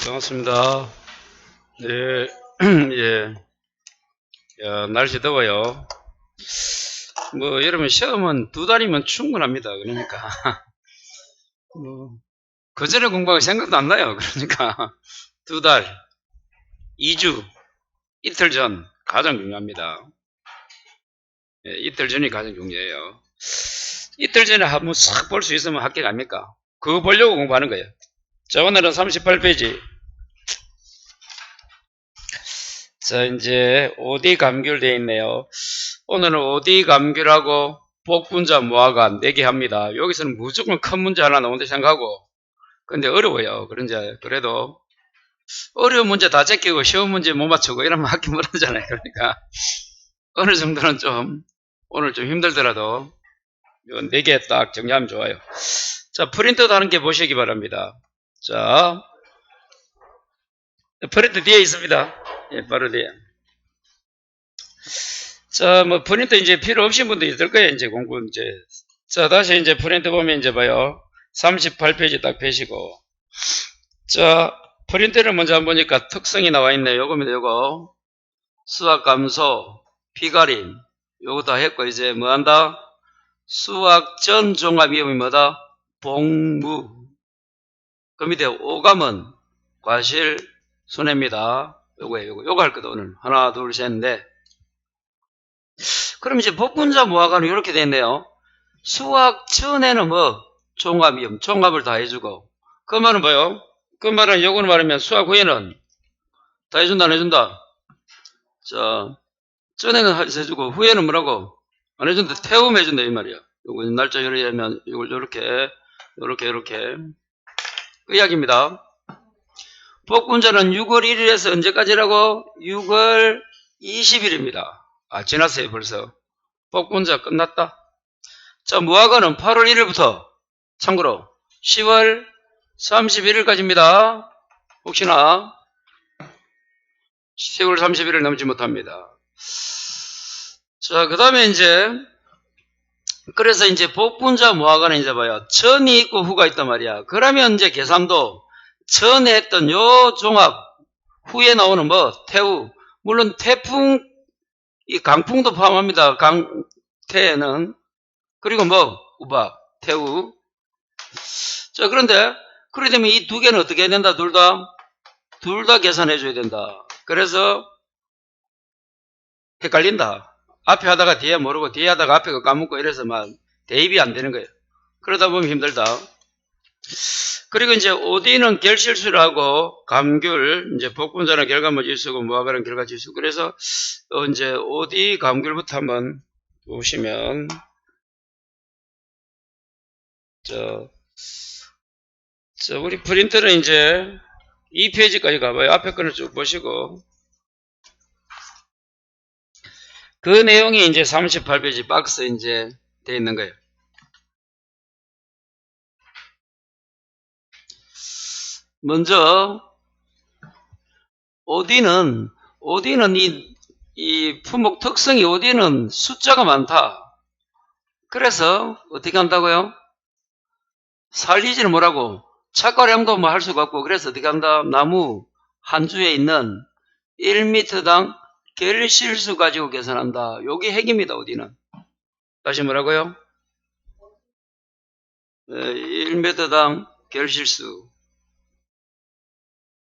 반갑습니다. 네, 예. 야, 날씨 더워요. 여러분, 시험은 2달이면 충분합니다. 그러니까. 그전에 공부할 생각도 안 나요. 그러니까. 2달, 2주, 이틀 전, 가장 중요합니다. 예, 이틀 전이 가장 중요해요. 이틀 전에 한번 싹 볼 수 있으면 합격 아닙니까? 그거 보려고 공부하는 거예요. 자, 오늘은 38페이지. 자, 이제 OD 감귤 되어 있네요. 오늘은 OD 감귤하고 복분자 무화과 4개 합니다. 여기서는 무조건 큰 문제 하나 나온다 생각하고, 근데 어려워요. 그래도 어려운 문제 다 제끼고 쉬운 문제 못 맞추고 이러면 학교 못 하잖아요. 그러니까 어느 정도는 오늘 좀 힘들더라도 4개 딱 정리하면 좋아요. 자, 프린트도 하는 게 보시기 바랍니다. 자, 프린트 뒤에 있습니다. 예, 바로 뒤에. 자, 프린트 이제 필요 없신 분도 있을 거예요. 이제 공부 이제. 자, 다시 이제 프린트 보면 이제 봐요. 38페이지 딱 펴시고. 자, 프린트를 먼저 한번 보니까 특성이 나와 있네요. 요겁니다, 요거. 수학 감소, 피가림. 요거 다 했고, 이제 뭐 한다? 수학 전 종합 위험이 뭐다? 복무. 그 밑에 오감은 과실 손해입니다. 요거예요, 요거 할 거다, 오늘. 하나, 둘, 셋, 넷. 그럼 이제 복분자 무화과는 이렇게 됐네요. 수학 전에는 종합이요. 종합을 다 해주고. 그 말은 뭐요? 그 말은 요거는 말하면 수학 후에는 다 해준다, 안 해준다? 자, 전에는 해주고 후에는 뭐라고? 안 해준다. 태움해준다 이 말이야. 요거 날짜 이러면 이걸 요렇게 그 이야기입니다. 복분자는 6월 1일에서 언제까지라고? 6월 20일입니다. 아, 지났어요 벌써. 복분자 끝났다. 자, 무화과는 8월 1일부터 참고로 10월 31일까지입니다. 혹시나 10월 31일 넘지 못합니다. 자, 그 다음에 이제 그래서 이제 복분자 무화과는 이제 봐요. 전이 있고 후가 있단 말이야. 그러면 이제 계산도 전에 했던 요 종합 후에 나오는 태우. 물론 태풍, 이 강풍도 포함합니다. 강태에는. 그리고 우박, 태우. 자, 그런데, 그러게 되면 이 2개는 어떻게 해야 된다? 둘 다 계산해줘야 된다. 그래서, 헷갈린다. 앞에 하다가 뒤에 모르고, 뒤에 하다가 앞에 거 까먹고 이래서 대입이 안 되는 거예요. 그러다 보면 힘들다. 그리고 이제 OD는 결실수라고, 감귤, 이제 복분자는 결과물질수고, 무화과는 결과질수. 그래서, 이제 OD 감귤부터 한번 보시면, 우리 프린트는 이제 2페이지까지 가봐요. 앞에 거는 쭉 보시고. 그 내용이 이제 38페이지 박스 이제 되어 있는 거예요. 먼저, OD는 이 품목 특성이 OD는 숫자가 많다. 그래서 어떻게 한다고요? 살리지는 뭐라고? 착과량도 할 수가 없고, 그래서 어떻게 한다? 나무 한 주에 있는 1m당 결실수 가지고 계산한다. 요게 핵입니다, OD는. 다시 뭐라고요? 1m당 결실수.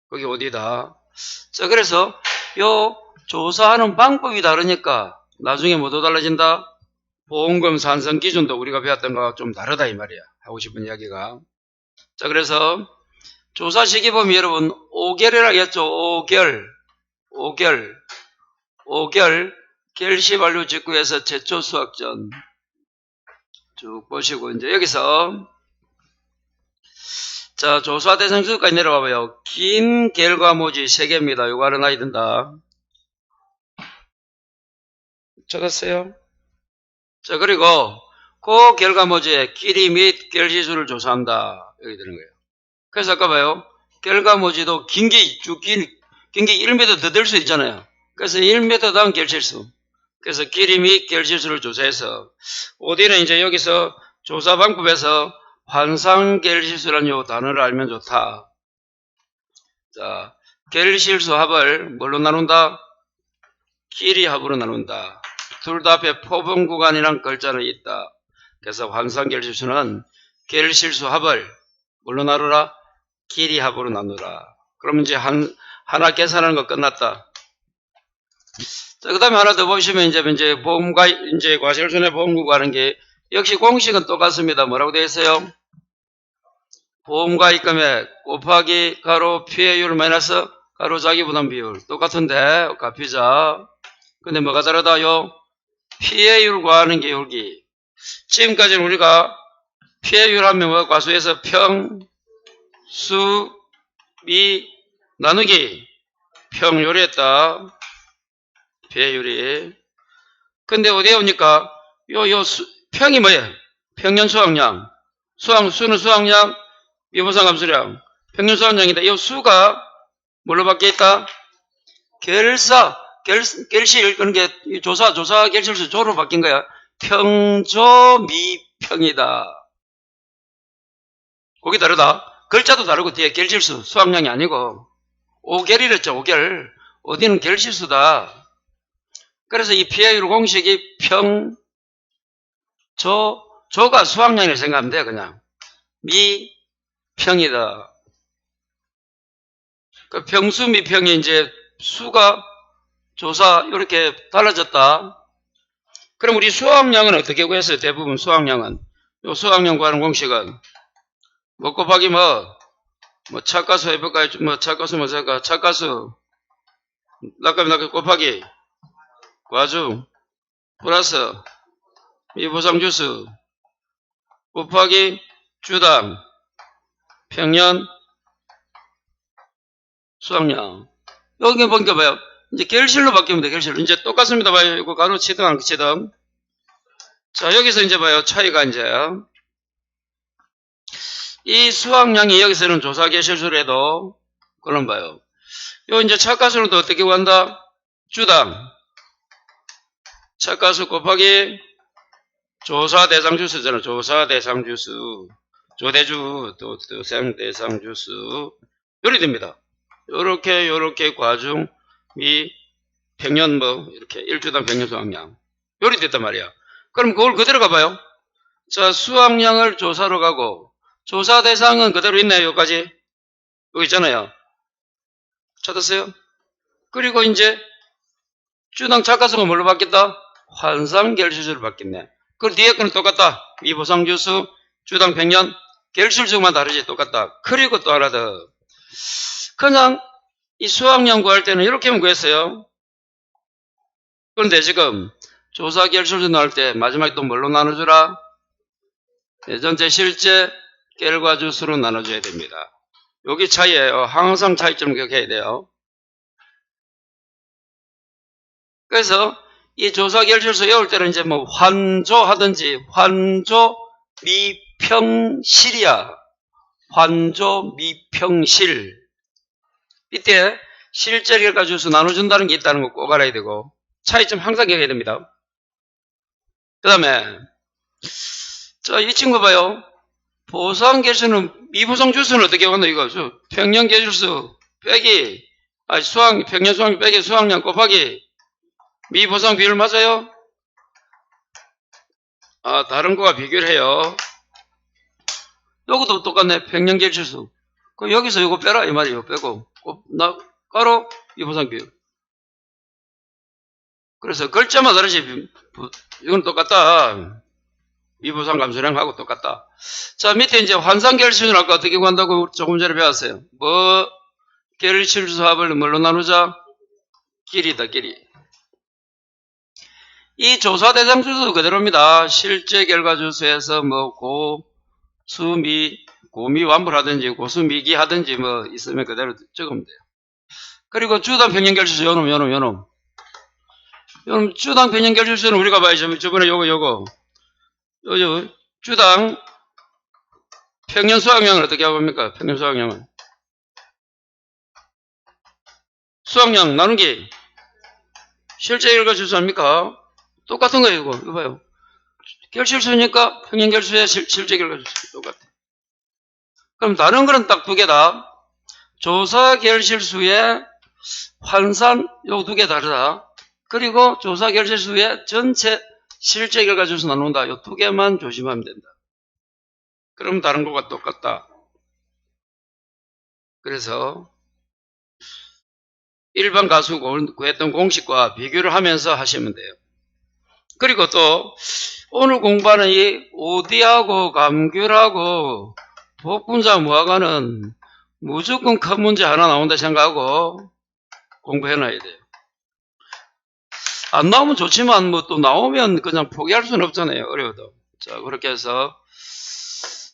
거기 OD다. 자, 그래서 요 조사하는 방법이 다르니까 나중에 뭐도 달라진다? 보험금 산성 기준도 우리가 배웠던 거와 좀 다르다 이 말이야. 하고 싶은 이야기가. 자, 그래서 조사 시기 보면 여러분 5개월이라고 했죠. 5개월 결시 완료 직후에서 최초 수학전 쭉 보시고 이제 여기서 자, 조사 대상 수까지 내려가봐요. 긴 결과모지 3개입니다. 요거 알아놔야 된다. 찾았어요? 자, 그리고 그 결과모지의 길이 및 결시수를 조사한다. 여기 되는 거예요. 그래서 아까 봐요. 결과모지도 긴 게 1m 더 될 수 있잖아요. 그래서 1m당 결실수. 그래서 길이 및 결실수를 조사해서 OD는 이제 여기서 조사 방법에서 환상 결실수라는 요 단어를 알면 좋다. 자, 결실수 합을 뭘로 나눈다? 길이 합으로 나눈다. 둘 다 앞에 포분 구간이란 글자는 있다. 그래서 환상결실수는 결실수 합을 뭘로 나누라? 길이 합으로 나누라. 그럼 이제 하나 계산하는 거 끝났다. 자, 그 다음에 하나 더 보시면 이제 보험과, 이제 과실순의 보험구가는 게 역시 공식은 똑같습니다. 뭐라고 되어 있어요? 보험과 입금액 곱하기 가로 피해율 마이너스 가로 자기부담 비율. 똑같은데, 값이자. 근데 뭐가 다르다요? 피해율 구하는 게 여기. 지금까지는 우리가 피해율 하면 뭐 과수에서 평, 수, 미, 나누기 평율이 했다. 피해율이. 근데 어디에 오니까 평이 뭐예요? 평년 수확량. 수는 수확량, 미보상 감수량. 평년 수확량인데 이 수가 뭘로 바뀌어 있다? 결실, 그러니까 조사 결실수 조로 바뀐 거야. 평조 미평이다. 거기 다르다. 글자도 다르고 뒤에 결실수 수확량이 아니고 5결이랬죠. 5결. 어디는 결실수다. 그래서 이 피해율 공식이 조가 수확량이라고 생각하면 돼. 그냥 미평이다. 그 평수 미평이 이제 수가 조사 이렇게 달라졌다. 그럼 우리 수확량은 어떻게 구했어요? 대부분 수확량은. 요 수확량 구하는 공식은 뭐 곱하기 뭐 차가수 해볼까요? 차가수 낙값 곱하기 과중 플러스 미보상주수 곱하기 주당 평년 수확량. 여기 보니까 봐요. 이제 결실로 바뀌면 돼. 결실로. 이제 똑같습니다. 봐요. 이거 가로 치등 안 치등. 자, 여기서 이제 봐요. 차이가 이제 이 수확량이 여기서는 조사 결실수로 해도 그럼 봐요. 요 이제 차가수는 또 어떻게 구한다? 주당 차가수 곱하기 조사 대상주수잖아. 조사 대상주수 조대주 또 대상주수 요리 됩니다. 요렇게 과중 미 평년 뭐 이렇게 1주당 평년 수확량 요리 됐단 말이야. 그럼 그걸 그대로 가봐요. 자, 수확량을 조사로 가고 조사 대상은 그대로 있네요. 여기까지. 여기 있잖아요. 찾았어요? 그리고 이제 주당 차가수가 뭘로 바뀌었다? 환상결실수로 바뀌네. 그 뒤에 거는 똑같다. 미보상주수 주당 평년 결실수만 다르지 똑같다. 그리고 또 하나 더. 그냥 이 수확량 구할 때는 이렇게만 구했어요. 그런데 지금 조사 결실수 나올 때 마지막에 또 뭘로 나눠주라? 예전제 실제 결과주수로 나눠줘야 됩니다. 여기 차이예요. 항상 차이점을 기억해야 돼요. 그래서 이 조사 결실수 외울 때는 이제 뭐 환조 하든지 환조 미평실이야. 환조 미평실. 이때 실제 결과주수 나눠준다는 게 있다는 거 꼭 알아야 되고 차이점 항상 기억해야 됩니다. 그 다음에 자, 이 친구 봐요. 보상결실수는 미보상주수는 어떻게 하나 이거 평년결실수 빼기 평년 수확량 빼기 수확량 곱하기 미보상 비율 맞아요? 다른 거와 비교를 해요. 요것도 똑같네. 평년결실수. 그럼 여기서 이거 빼라 이 말이에요. 빼고 가로 미보상 비율. 그래서 글자마다 다르지. 이건 똑같다. 미보상 감소량하고 똑같다. 자, 밑에 이제 환상결실수는 아까 어떻게 구한다고 조금 전에 배웠어요. 뭐 결실수 합을 뭘로 나누자? 길이다, 길이. 이 조사 대상 주수도 그대로입니다. 실제 결과 주수에서 뭐 고미 완불하든지 고수미기 하든지 뭐 있으면 그대로 적으면 돼요. 그리고 주당 평년 결실수 요놈 주당 평년 결실수는 우리가 봐야죠. 저번에 요거 주당 평년 수확량을 어떻게 해봅니까? 평년 수확량은 수확량 나누기 실제 결과 주수합니까? 똑같은 거예요. 이거 봐요. 결실수니까 평년 결수의 실제 결과 주수 똑같아. 그럼 다른 거는 딱 두 개다. 조사 결실수의 환산, 요 두 개 다르다. 그리고 조사 결실수의 전체 실제 결과 주수 나눈다. 요 두 개만 조심하면 된다. 그럼 다른 거가 똑같다. 그래서 일반 가수 구했던 공식과 비교를 하면서 하시면 돼요. 그리고 또 오늘 공부하는 이 OD하고 감귤하고 복분자 무화과는 무조건 큰 문제 하나 나온다 생각하고 공부해놔야 돼요. 안 나오면 좋지만 뭐 또 나오면 그냥 포기할 수는 없잖아요. 어려워도. 자, 그렇게 해서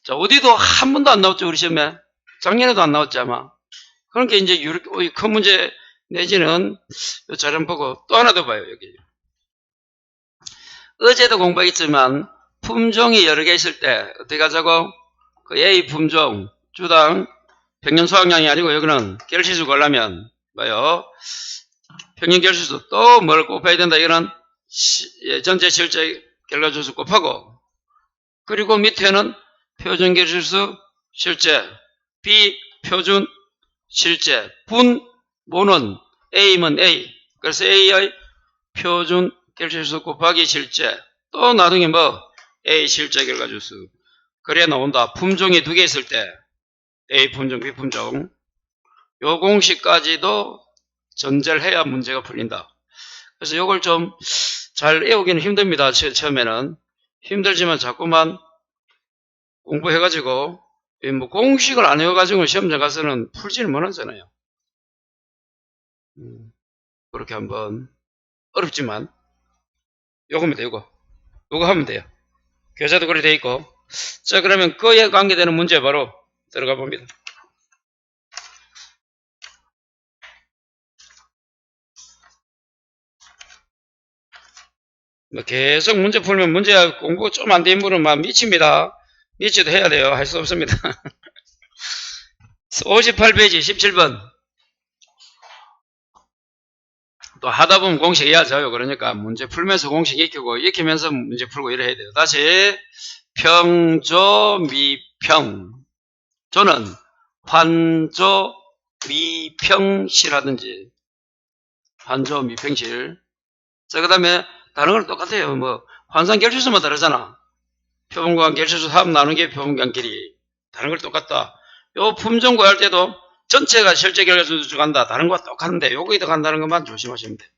자, OD도 한 번도 안 나왔죠. 우리 시험에. 작년에도 안 나왔지 아마. 그러니까 이제 이렇게 큰 문제 내지는 자료 보고 또 하나 더 봐요. 여기. 어제도 공부했지만 품종이 여러 개 있을 때 어떻게 하자고? 그 A 품종 주당 평균 수확량이 아니고 여기는 결실수 구하려면 뭐요? 평균 결실수 또 뭘 곱해야 된다. 이거는 전체 실제 결과주수 곱하고 그리고 밑에는 표준 결실수 실제 B 표준 실제 분 모는 A면 A 그래서 A의 표준 결실수 곱하기 실제 또 나중에 뭐 A 실제 결과주수 그래 나온다. 품종이 두 개 있을 때 A 품종 B 품종 요 공식까지도 전제를 해야 문제가 풀린다. 그래서 요걸 좀 잘 외우기는 힘듭니다. 처음에는 힘들지만 자꾸만 공부해가지고 뭐 공식을 안 외워가지고 시험장 가서는 풀지는 못하잖아요. 그렇게 한번 어렵지만 요거면 되고 요거 하면 돼요. 교재도 그렇게 돼 있고 자 그러면 그에 관계되는 문제 바로 들어가 봅니다. 뭐 계속 문제 풀면 문제 공부 좀 안 된 분은 막 미칩니다. 미치도 해야 돼요. 할 수 없습니다. 58페이지 17번 또 하다 보면 공식 해야죠. 그러니까 문제 풀면서 공식 익히면서 문제 풀고 이래 해야 돼요. 다시 평조 미평 조는 환조 미평시라든지 환조 미평실 자 그 다음에 다른 건 똑같아요. 뭐 환산 결실수만 다르잖아. 표본관 결실수 합 나누기 표본관 길이 다른 걸 똑같다. 요 품종 구할 때도 전체가 실제 결과수 들어간다. 다른 거와 똑같은데 요거에 들어간다는 것만 조심하시면 돼요.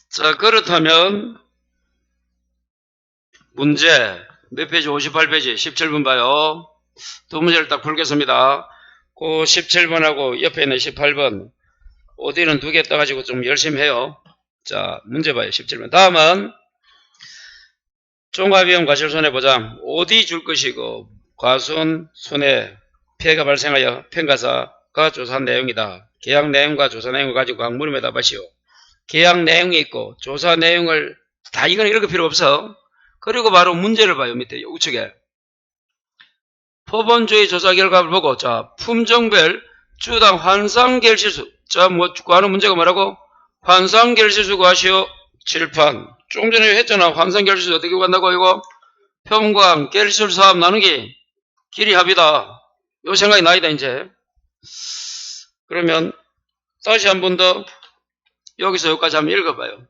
자 그렇다면 문제 몇 페이지? 58페이지 17번 봐요. 두 문제를 딱 풀겠습니다. 그 17번하고 옆에 있는 18번 OD는 두 개 떠가지고 좀 열심히 해요. 자 문제 봐요. 17번 다음은 종합위험 과실손해보장 OD 줄 것이고 과손 손해 피해가 발생하여 평가사가 조사한 내용이다. 계약 내용과 조사 내용을 가지고 각 물음에 답하시오. 계약 내용이 있고 조사 내용을 다 이건 읽을 필요 없어. 그리고 바로 문제를 봐요. 밑에 우측에 포본주의 조사 결과를 보고 자 품종별 주당 환상결실수 자 뭐 구하는 문제가 뭐라고? 환상결실수 구하시오. 칠판 조금 전에 했잖아. 환상결실수 어떻게 구한다고 이거? 표본관 결실수 합 나누기 길이 합이다. 요 생각이 나이다 이제. 그러면 다시 한 번 더 여기서 여기까지 한번 읽어봐요.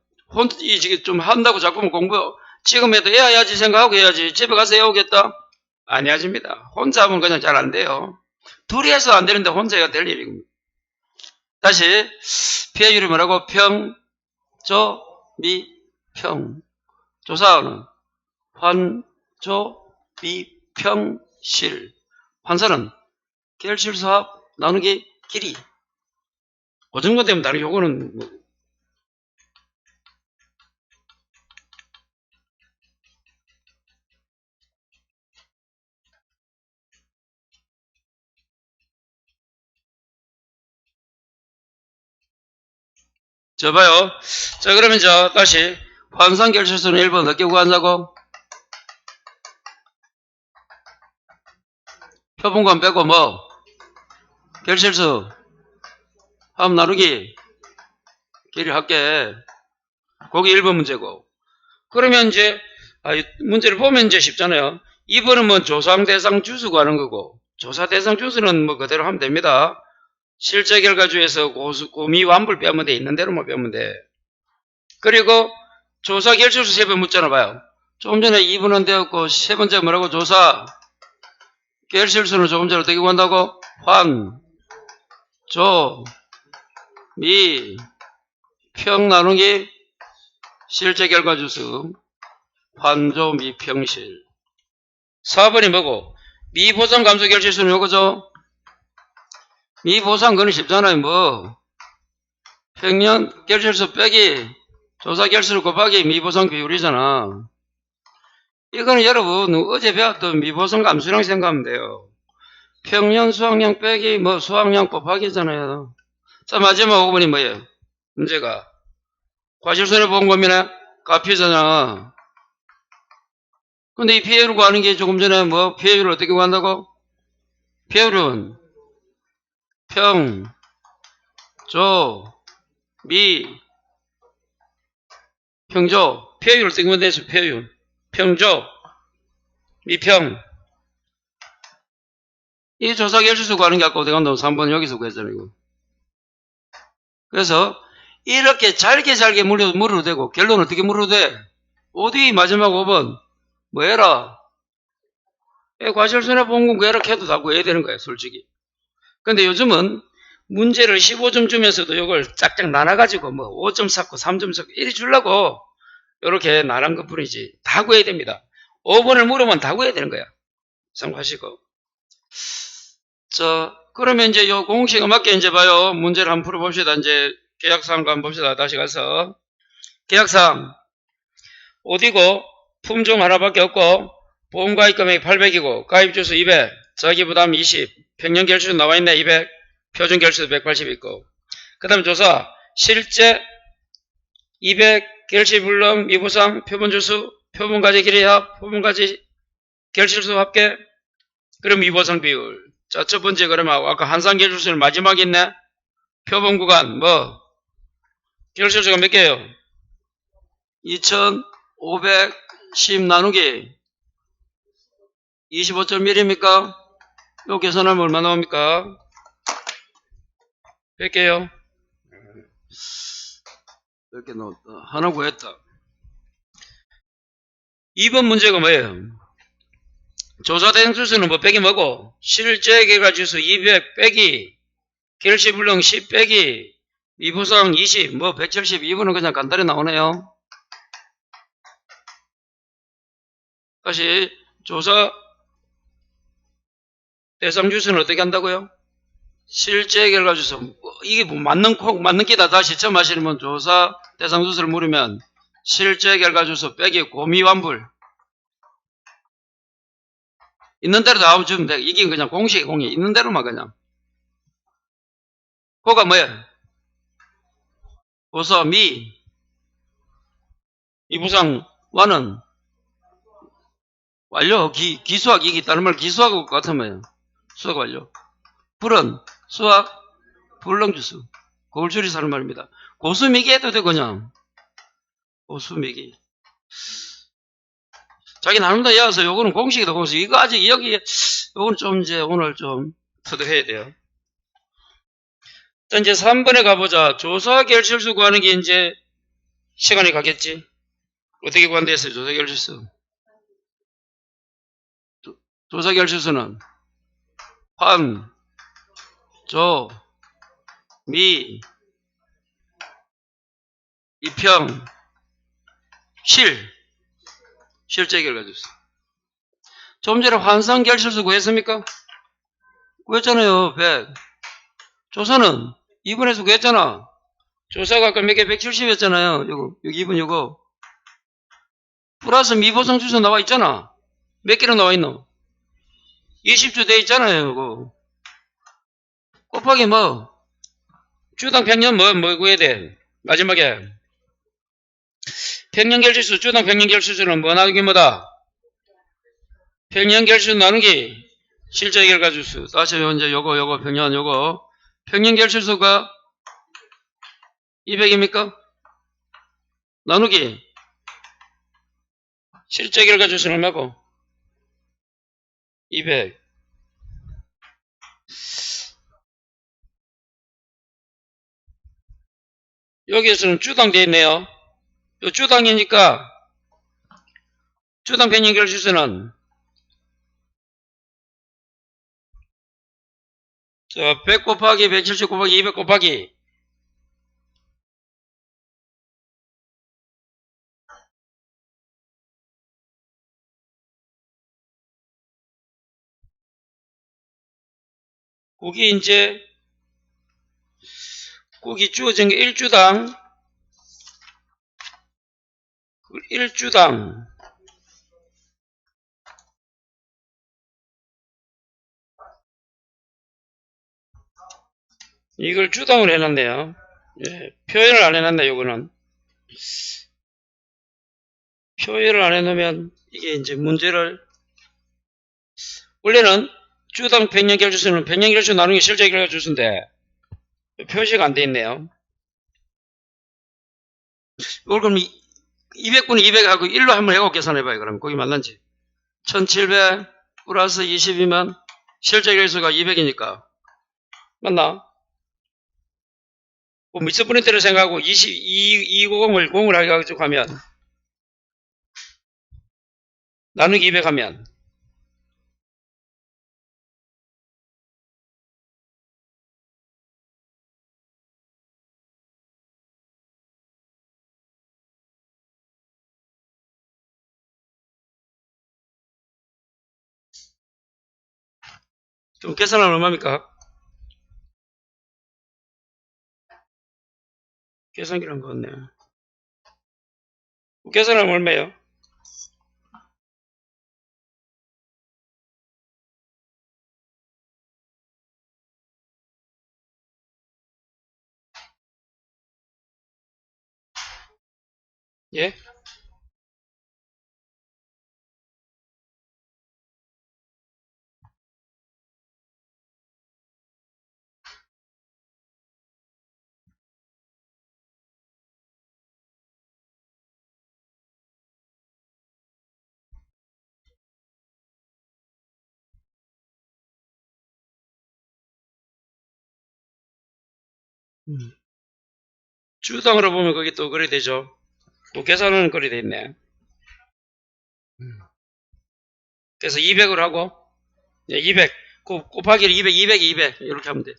이 좀 한다고 자꾸만 공부 지금 해도 해야지 생각하고 해야지. 집에 가서 해오겠다? 아니야집니다. 혼자 하면 그냥 잘 안 돼요. 둘이 해서 안 되는데 혼자 해야 될 일입니다. 다시 피해율이 뭐라고? 평, 조, 미, 평. 조사는 환, 조, 미, 평, 실. 환산은 결실수합 나누기 길이. 그 정도 되면 다른 요거는 뭐 자 봐요. 자 그러면 자 다시 환산 결실수는 1번 어떻게 구한다고? 표본관 빼고 뭐 결실수 합 나누기 길이 할게. 거기 1번 문제고. 그러면 이제 문제를 보면 이제 쉽잖아요. 2번은 뭐 조상 대상 주수 구하는 거고, 조사 대상 주수는 뭐 그대로 하면 됩니다. 실제 결과주에서 고미 완불 빼면 돼. 있는 대로만 빼면 돼. 그리고 조사 결실수 3번 묻잖아 봐요. 조금 전에 2번은 되었고, 세 번째 뭐라고? 조사 결실수는 조금 전에 어떻게 구한다고? 환, 조, 미, 평 나누기 실제 결과주수 환조 미평실. 4번이 뭐고? 미보상 감소 결실수는 요거죠? 미보상 그건 쉽잖아요. 뭐 평년 결실수 빼기 조사 결실수 곱하기 미보상 비율이잖아. 이거는 여러분 어제 배웠던 미보상 감수량 생각하면 돼요. 평년 수확량 빼기 뭐 수확량 곱하기잖아요. 자, 마지막 5번이 뭐예요? 문제가 과실손해 보험금이네 가피잖아. 근데 이 피해율을 구하는 게 조금 전에 뭐 피해율을 어떻게 구한다고? 피해율은 평, 조, 미, 평조. 피해율을 어떻게 구하면 되죠? 피해율. 평조, 미평. 이 조사 결실수 구하는 게 아까 어디 간다고 3번 여기서 구했잖아요. 이거. 그래서 이렇게 잘게 물어도 되고 결론은 어떻게 물어도 돼? 어디 마지막 5번 뭐 해라? 과실손해보험금 구해라 해도 다 구해야 되는 거야 솔직히. 근데 요즘은 문제를 15점 주면서도 이걸 짝짝 나눠가지고 뭐 5점 쌓고 3점 쌓고 이리 주려고 이렇게 나눈 것 뿐이지 다 구해야 됩니다. 5번을 물으면 다 구해야 되는 거야. 참고하시고. 자, 그러면 이제 요 공식에 맞게 이제 봐요. 문제를 한번 풀어봅시다. 이제 계약사항 한번 봅시다. 다시 가서. 계약사항. 어디고, 품종 하나밖에 없고, 보험가입 금액이 800이고, 가입주수 200, 자기부담 20, 평년결수도 나와있네 200, 표준결수도 180 있고. 그 다음 조사. 실제 200, 결실불능, 미부상, 표본주수, 표본가지 길이합, 표본가지 결실수 합계, 그럼 미보상 비율. 자, 첫 번째 그러면 아까 한산결실수는 마지막에 있네. 표본구간 뭐 결실수가 몇 개예요? 2510 나누기 25.1입니까? 요 계산하면 얼마 나옵니까? 100개요? 몇 개 나왔다. 하나 구했다. 2번 문제가 뭐예요? 조사 대상주수는 뭐 빼기 뭐고? 실제 결과주수 200 빼기 결실불능 10 빼기 미부상 20 뭐 172번은 그냥 간단히 나오네요. 다시 조사 대상주수는 어떻게 한다고요? 실제 결과주수 이게 뭐 맞는 끼다 다시 처음 하시면 조사 대상주수를 물으면 실제 결과주수 빼기 고미환불 있는 대로 다 주면 돼. 이게 그냥 공식 있는 대로만 그냥. 그거가 뭐야? 조사 미부상 완은 완료 기수학 이기 다른 말 기수학 같으면 수학 완료. 불은 수학 불능주수 고울줄이 사는 말입니다. 고수미기 해도 돼 그냥. 고수미기. 자기 나눈다 이어서 요거는 공식이다 공식. 이거 아직 여기 요거는 좀 이제 오늘 좀 터득해야 돼요. 자 이제 3번에 가보자. 조사 결실수 구하는 게 이제 시간이 가겠지. 어떻게 구한다 했어요? 조사 결실수. 조사 결실수는 환, 조, 미, 이평, 실제 결과주수. 좀 전에 환상 결실수 구했습니까? 구했잖아요. 100. 조사는 2번에서 구했잖아. 조사가 아까 몇 개 170이었잖아요. 요거 2번 요거. 플러스 미보상 주소 나와 있잖아. 몇 개로 나와 있노? 20주 돼 있잖아요. 요거. 곱하기 뭐 주당 평년 뭐 구해야 돼? 마지막에 평년결실수 주당 평년결실수는 뭐 나누기 뭐다? 평년결실수 나누기 실제 결과주수. 다시 이제 요거 평년 요거 평년결실수가 200입니까? 나누기 실제 결과주수는 얼마고? 200. 여기에서는 주당 되어 있네요. 요 주당이니까 주당 평균결실수는 100 곱하기 170 곱하기 200 곱하기 거기 이제 거기 주어진 게 1주당 1주당 이걸 주당으로 해놨네요. 예, 표현을 안 해놨네. 요거는 표현을 안 해놓으면 이게 이제 문제를 원래는 주당 평균결주수는 평균결주 나누는 게 실제 결과주수인데 표시가 안 돼 있네요. 이걸 그럼 200분의 200하고 1로 한번 해고 계산해봐요. 그럼 거기 맞는지 1700 플러스 22면 실제 결수가 200이니까 맞나? 뭐 미스 프린트를 생각하고 250을 0을 해가지고 하면 나누기 200 하면 좀 계산하면 얼마입니까? 계산기란 거 같네요. 계산하면 얼마예요? 예? 주당으로 보면 거기 또 그래 되죠. 그 계산은 그래 돼 있네. 그래서 200으로 하고 200 곱하기 200 200 200 이렇게 하면 돼.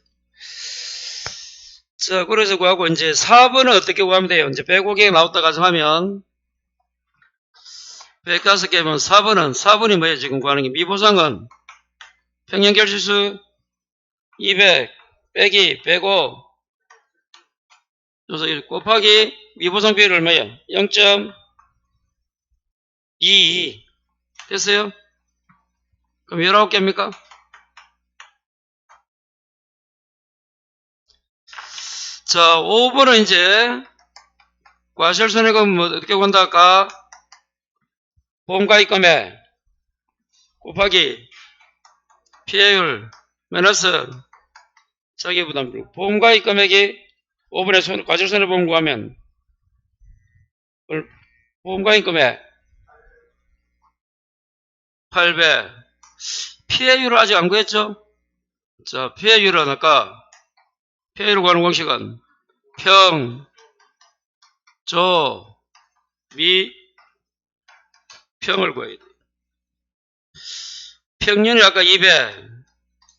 자, 그래서 구하고 이제 4번은 어떻게 구하면 돼요? 이제 105개 나왔다 가정하면 105개면 4번이 뭐예요? 지금 구하는 게 미보상은 평균결실수 200 빼기 105 그래서 곱하기 미보상 비율 얼마예요? 0.22 됐어요? 그럼 19개입니까? 자, 5번은 이제 과실손해금 뭐 어떻게 구한다 할까? 보험가입금액 곱하기 피해율 마이너스 자기부담 보험가입금액이 5번에 과실손해보험 구하면 보험가입금액 800 피해율을 아직 안 구했죠? 자, 피해율은 아까 피해율 구하는 공식은 평, 조, 미, 평을 구해야 돼. 평균이 아까 200,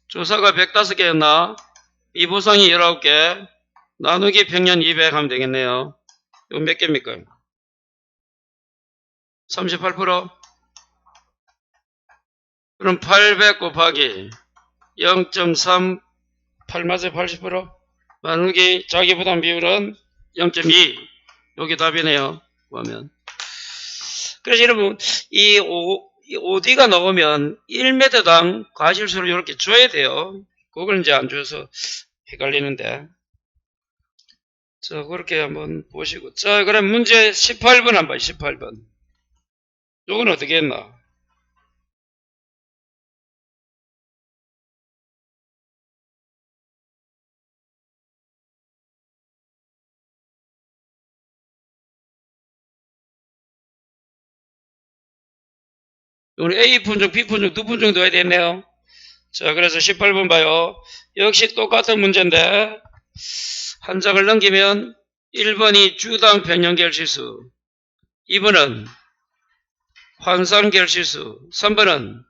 조사가 105개였나? 미보상이 19개, 나누기 평균 200 하면 되겠네요. 이거 몇 개입니까? 38%? 그럼 800 곱하기 0.38 맞아요? 80%? 나누기 자기부담 비율은 0.2. 여기 답이네요. 보면. 그래서 여러분, 이 OD가 나오면 1m당 과실수를 이렇게 줘야 돼요. 그걸 이제 안 줘서 헷갈리는데. 자, 그렇게 한번 보시고. 자, 그럼 문제 18번 한번 18번. 요건 어떻게 했나? 우리 A 품종, B 품종 두 품종 넣어야 되겠네요. 자, 그래서 18번 봐요. 역시 똑같은 문제인데 한 장을 넘기면 1번이 주당 평형결실수, 2번은 환상결실수, 3번은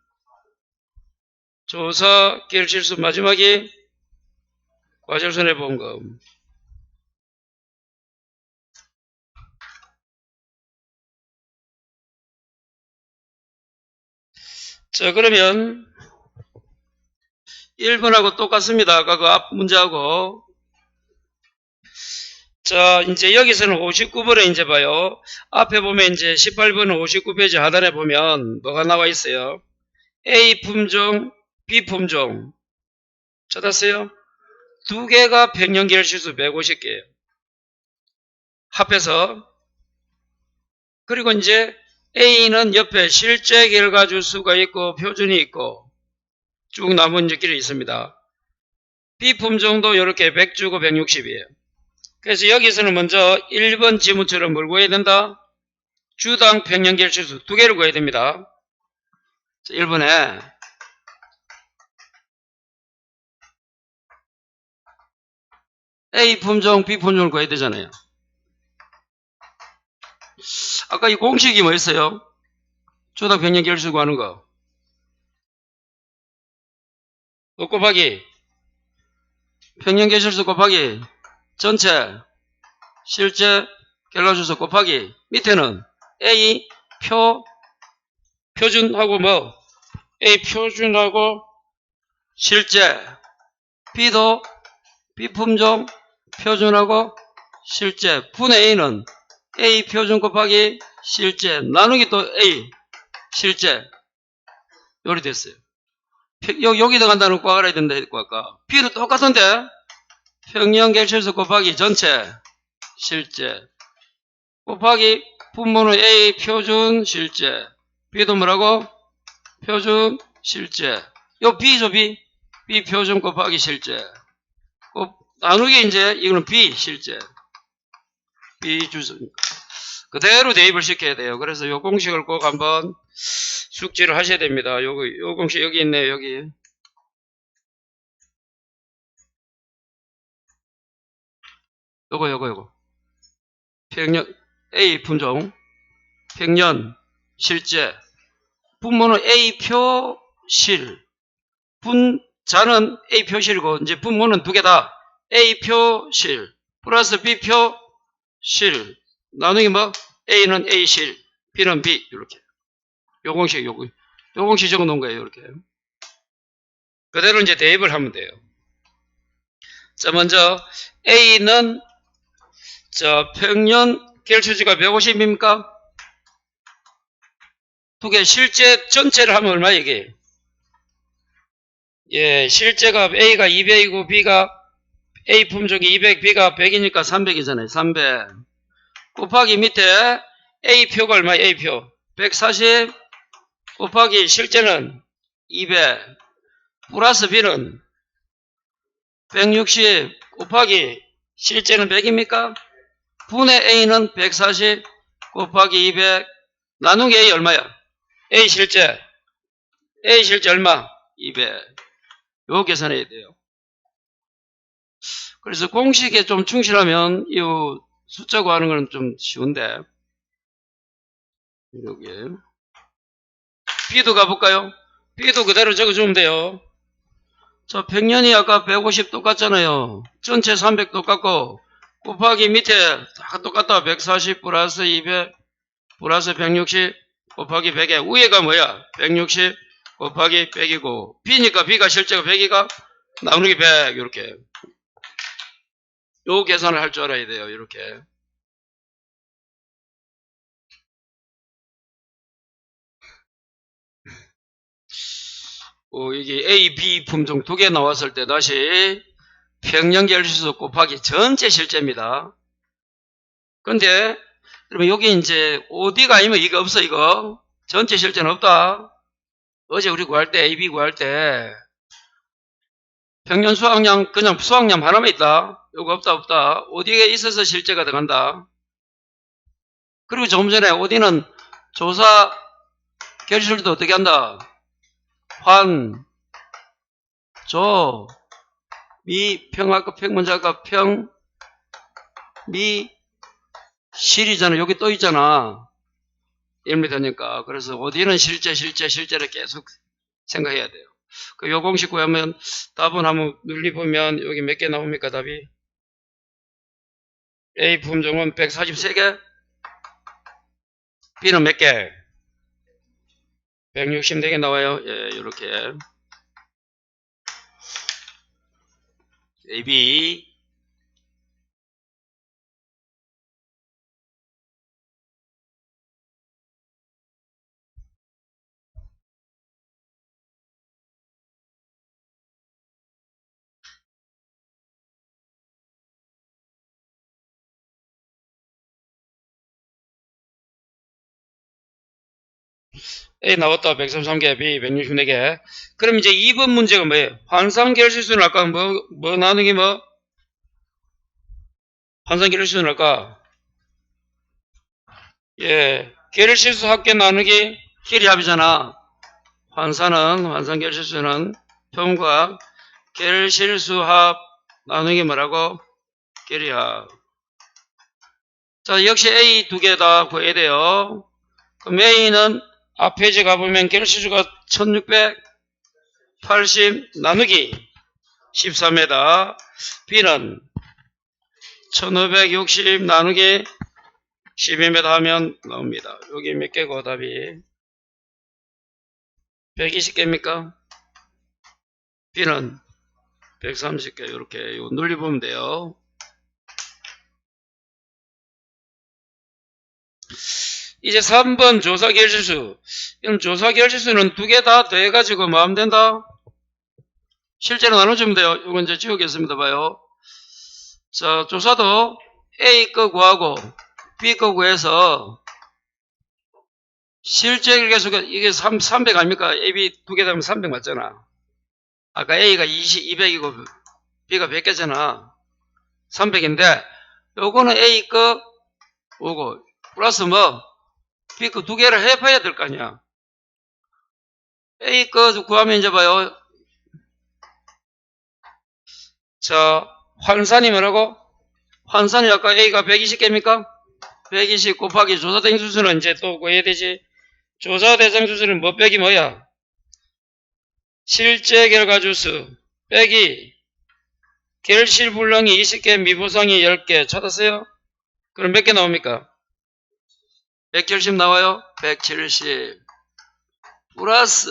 조사결실수, 마지막이 과실손해보험금. 자, 그러면 1번하고 똑같습니다. 아까 그 앞 문제하고. 자, 이제 여기서는 59번에 이제 봐요. 앞에 보면 이제 18번은 59페이지 하단에 보면 뭐가 나와 있어요? A 품종, B 품종. 찾았어요? 두 개가 평형결실수 150개예요. 합해서. 그리고 이제 A는 옆에 실제 결과주수가 있고 표준이 있고 쭉 남은 길이 있습니다. B 품종도 이렇게 100주고 160이에요. 그래서 여기서는 먼저 1번 지문처럼 뭘 구해야 된다? 주당 평형결실수 두 개를 구해야 됩니다. 1번에 A 품종, B 품종을 구해야 되잖아요. 아까 이 공식이 뭐였어요? 주당 평형결실수 구하는 거. 곱하기 평형결실수 곱하기 전체 실제 결과주수 곱하기 밑에는 A 표준하고 뭐 A 표준하고 실제 B도 B 품종 표준하고 실제 분의 A는 A 표준 곱하기 실제 나누기 또 A 실제 요리 됐어요. 여기 들어간다는 거 알아야 된다 했고 아까 B도 똑같은데 평형결실수 곱하기 전체 실제 곱하기 분모는 A 표준 실제 B도 뭐라고? 표준 실제 요 B죠 B 표준 곱하기 실제 나누기 이제 이거는 B 실제 B 주소 그대로 대입을 시켜야 돼요. 그래서 요 공식을 꼭 한번 숙지를 하셔야 됩니다. 요 공식 여기 있네요. 여기 요거 평년 A 품종 평년 실제 분모는 A 표실 분자는 A 표실이고 이제 분모는 두 개 다 A 표실 플러스 B 표실 나누기 뭐 A는 A실 B는 B 이렇게 요 공식 요 공식 적어 놓은 거예요. 이렇게 그대로 이제 대입을 하면 돼요. 자, 먼저 A는 평년 결실수가 150입니까? 두 개 실제 전체를 하면 얼마 이게? 예, 실제가 A가 200이고 B가 A 품종이 200, B가 100이니까 300이잖아요. 300 곱하기 밑에 A표가 얼마? A표 140 곱하기 실제는 200 플러스 B는 160 곱하기 실제는 100입니까? 분의 A는 140 곱하기 200 나누기 A 얼마야? A 실제 얼마? 200 요 계산해야 돼요. 그래서 공식에 좀 충실하면 이 숫자 구하는 건 좀 쉬운데 여기 B도 가볼까요? B도 그대로 적어주면 돼요. 자, 평년이 아까 150 똑같잖아요. 전체 300 똑같고 곱하기 밑에 다 똑같다. 140 플러스 200 플러스 160 곱하기 100에 위에가 뭐야? 160 곱하기 100이고 B니까 B가 실제가 100이가 나누기 100 이렇게 요 계산을 할 줄 알아야 돼요. 이렇게 이게 A, B 품종 두 개 나왔을 때 다시 평년결실수 곱하기 전체 실제입니다. 근데 그러면 여기 이제 OD가 아니면 이거 없어. 이거 전체 실제는 없다. 어제 우리 구할 때 A, B 구할 때 평년 수확량 그냥 수확량 하나만 있다. 요거 없다. OD에 있어서 실제가 들어간다. 그리고 조금 전에 OD는 조사 결실도 어떻게 한다? 환, 조, 미, 평할까, 평문자할까, 평, 미, 실이잖아. 여기 또 있잖아. 1m니까. 그래서 어디는 실제를 계속 생각해야 돼요. 요 공식 구하면 답은 한번 눌리보면 여기 몇 개 나옵니까? 답이 A 품종은 143개, B는 몇 개? 164개 나와요. 예, 이렇게 A, B. A 나왔다. 133개, B 164개. 그럼 이제 2번 문제가 뭐예요? 환상결실수는 아까 뭐 나누기 뭐? 환상결실수는 아까 예, 결실수 합계 나누기 길이합이잖아. 환상결실수는 평과 결실수합 나누기 뭐라고? 길이합. 자, 역시 A 두 개 다 구해야 돼요. 그럼 A는 앞 페이지 가보면 결실수가 1680 나누기 13에다 B는 1560 나누기 12m 하면 나옵니다. 여기 몇 개고 답이 120개입니까? B는 130개. 이렇게 눌려보면 돼요. 이제 3번 조사결실수. 그럼 조사결실수는 두 개 다 더해가지고 뭐 하면 된다? 실제로 나눠주면 돼요. 이건 이제 지우겠습니다. 봐요. 자, 조사도 A 거 구하고 B 거 구해서 실제 결계수가 이게 300 아닙니까? A, B 두 개 더하면 300 맞잖아. 아까 A가 200이고 B가 100개잖아. 300인데 요거는 A 거 오고 플러스 뭐 B 거 두 개를 해봐야 될 거 아니야. A 거 구하면 이제 봐요. 자, 환산이 뭐라고? 환산이 아까 A가 120개입니까? 120 곱하기 조사대상수수는 이제 또 구해야 되지. 조사대상수수는 뭐 빼기 뭐야? 실제 결과주수 빼기 결실불능이 20개, 미보상이 10개. 찾았어요? 그럼 몇 개 나옵니까? 170 나와요? 170 플러스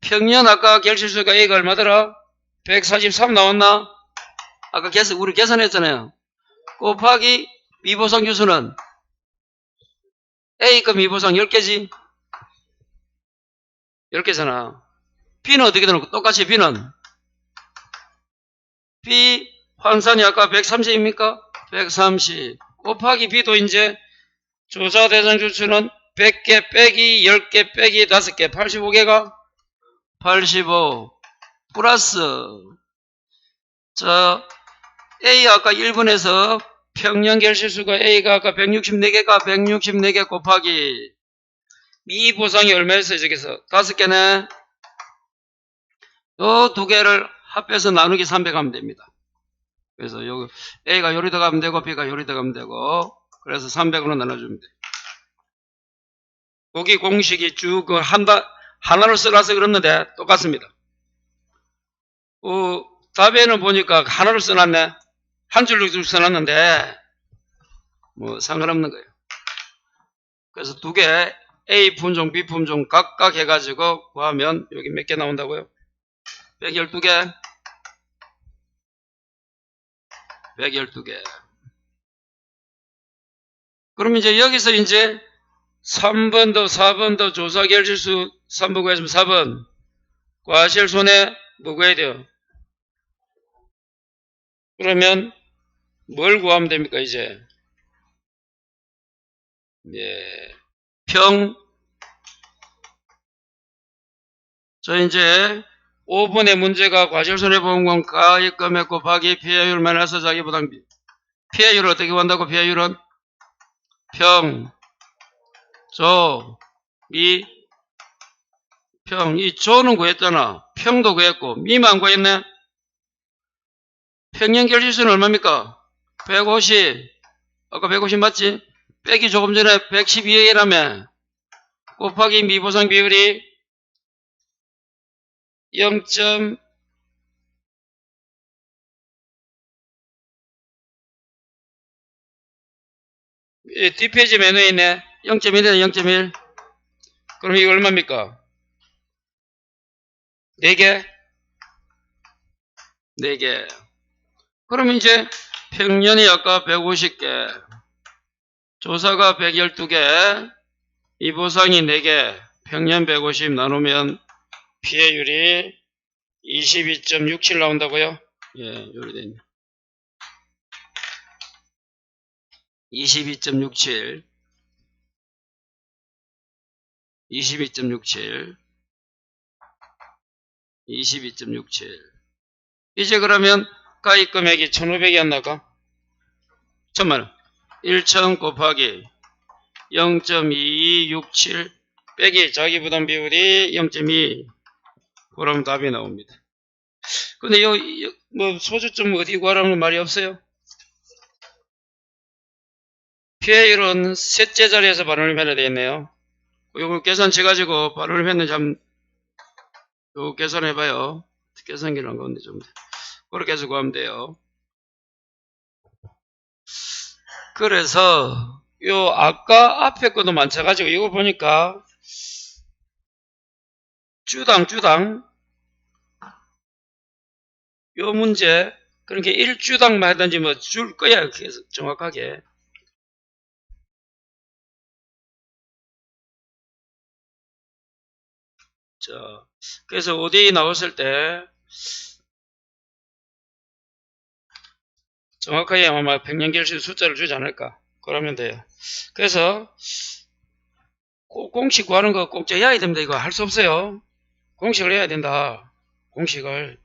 평년 아까 결실수가 A가 얼마더라? 143 나왔나? 아까 우리 계산했잖아요. 곱하기 미보상 주수는 A급 미보상 10개지? 10개잖아. B는 어떻게 되는 똑같이 B는 B 환산이 아까 130입니까? 130 곱하기 B도 이제 조사 대상 주수는 100개 빼기 10개 빼기 5개 85개가 85 플러스 자 A 아까 1번에서 평년 결실수가 A가 아까 164개가 164개 곱하기 미 보상이 얼마였어요? 저기서 5개네. 요 두 개를 합해서 나누기 300 하면 됩니다. 그래서 여기 A가 요리다 가면 되고 B가 요리다 가면 되고 그래서 300으로 나눠주면 돼. 거기 공식이 쭉 하나로 써놔서 그랬는데 똑같습니다. 답에는 보니까 하나로 써놨네. 한 줄로 쭉 써놨는데 뭐 상관없는 거예요. 그래서 두 개 A 품종, B 품종 각각 해가지고 구하면 여기 몇 개 나온다고요? 112개. 112개. 그럼 이제 여기서 이제 3번도 4번도 조사 결실수 3번 구했으면 4번 과실손해 뭐 구해야 돼요? 그러면 뭘 구하면 됩니까 이제? 예. 저 이제 5번의 문제가 과실손해보험금 가입금액 곱하기 피해율 마이너스 자기부담비. 피해율을 어떻게 구한다고? 피해율은 평, 조, 미, 평, 이 조는 구했잖아. 평도 구했고, 미만 구했네? 평년결실수는 얼마입니까? 150. 아까 150 맞지? 빼기 조금 전에 112라며. 곱하기 미보상 비율이 0. 뒷페이지 메뉴에 있네. 0.1이네, 0.1. 그럼 이거 얼마입니까? 4개? 4개. 그럼 이제 평년이 아까 150개, 조사가 112개, 이보상이 4개, 평년 150 나누면 피해율이 22.67 나온다고요? 예, 요리 됐네. 22.67. 22.67. 22.67. 이제 그러면 가입 금액이 1,500이 안 나가? 1,000만원. 1,000 곱하기 0.2267 빼기 자기부담 비율이 0.2. 그럼 답이 나옵니다. 근데 뭐 소주점 어디 구하라는 말이 없어요? 피해율은 셋째 자리에서 발언을 해야 되겠네요. 요거 계산쳐가지고 발언을 했는지 한번 요거 계산해봐요. 계산기란 건데 좀 그렇게 해서 구하면 돼요. 그래서 요 아까 앞에 것도 많쳐가지고 이거 보니까 주당 요 문제 그러니까 1주당만 하든지 뭐 줄 거야 계속 정확하게. 자, 그래서 ODE 나왔을 때 정확하게 아마 평년결실 숫자를 주지 않을까. 그러면 돼요. 그래서 꼭 공식 구하는 거 꼭 해야 됩니다. 이거 할 수 없어요. 공식을 해야 된다. 공식을.